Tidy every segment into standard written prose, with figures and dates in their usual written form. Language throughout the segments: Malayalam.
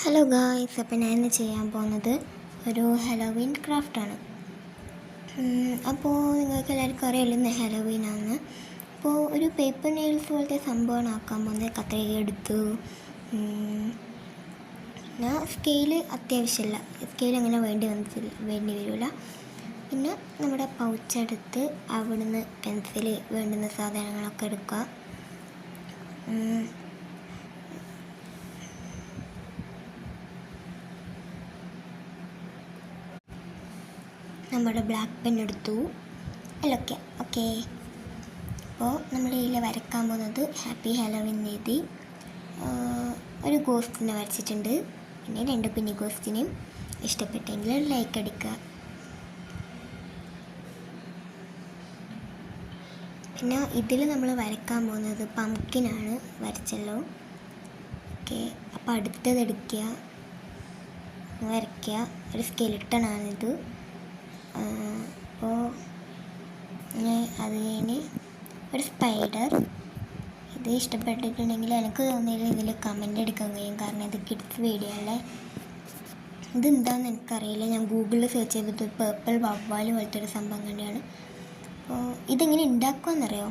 ഹലോ ഗായ്സ്, അപ്പോൾ ഞാൻ ഇന്ന് ചെയ്യാൻ പോകുന്നത് ഒരു ഹലോവീൻ ക്രാഫ്റ്റാണ്. അപ്പോൾ നിങ്ങൾക്ക് എല്ലാവർക്കും അറിയാമല്ലോ ഇന്ന് ഹലോവീനാണ്. അപ്പോൾ ഒരു പേപ്പർ നെയിൽസ് പോലത്തെ സംഭവമാണ് ആക്കാൻ പോകുന്നത്. കത്രിക എടുത്തു, പിന്നെ സ്കെയില് അത്യാവശ്യമില്ല, സ്കെയിൽ അങ്ങനെ വേണ്ടി വരില്ല. പിന്നെ നമ്മുടെ പൗച്ചെടുത്ത് അവിടുന്ന് പെൻസിൽ വേണ്ടുന്ന സാധനങ്ങളൊക്കെ എടുക്കുക. നമ്മുടെ ബ്ലാക്ക് പെൻ എടുത്തു. അല്ലൊക്കെ ഓക്കെ. അപ്പോൾ നമ്മൾ ഇതിൽ വരയ്ക്കാൻ പോകുന്നത് ഹാപ്പി ഹലോവീൻ എഴുതി ഒരു ഗോസ്റ്റിനെ വരച്ചിട്ടുണ്ട്. പിന്നെ 2 കുഞ്ഞി ഗോസ്റ്റിനെയും. ഇഷ്ടപ്പെട്ടെങ്കിൽ ഒരു ലൈക്ക് അടിക്കുക. പിന്നെ ഇതിൽ നമ്മൾ വരയ്ക്കാൻ പോകുന്നത് പംകിനാണ് വരച്ചല്ലോ. ഓക്കെ, അപ്പോൾ അടുത്തത് എടുക്കുക, വരയ്ക്കുക. ഒരു സ്കെലിട്ടണാണിത്. അപ്പോൾ അത് കഴിഞ്ഞ് ഒരു സ്പൈഡർ. ഇത് ഇഷ്ടപ്പെട്ടിട്ടുണ്ടെങ്കിൽ എനിക്ക് തോന്നിയില്ല ഇതിൽ കമൻ്റ് എടുക്കാൻ കഴിയും, കാരണം ഇത് കിഡ്സ് വീഡിയോ അല്ലേ. ഇതെന്താണെന്ന് എനിക്കറിയില്ല. ഞാൻ ഗൂഗിളിൽ സെർച്ച് ചെയ്തിട്ട് പേർപ്പിൾ വവ്വാൽ പോലത്തെ ഒരു സംഭവം കണ്ടാണ്. അപ്പോൾ ഇതെങ്ങനെ ഉണ്ടാക്കുമെന്നറിയോ?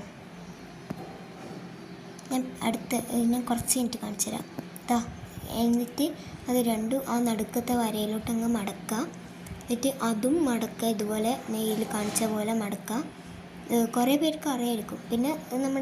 ഞാൻ കുറച്ച് മിനിറ്റ് കാണിച്ചു തരാം. എന്നിട്ട് അത് രണ്ടും ആ നടുക്കത്തെ വരയിലോട്ടങ്ങ് മടക്കുക. എന്നിട്ട് അതും മടക്കുക, ഇതുപോലെ നെയ്യിൽ കാണിച്ച പോലെ മടക്കുക. കുറേ പേർക്ക് അറിയായിരിക്കും. പിന്നെ നമ്മൾ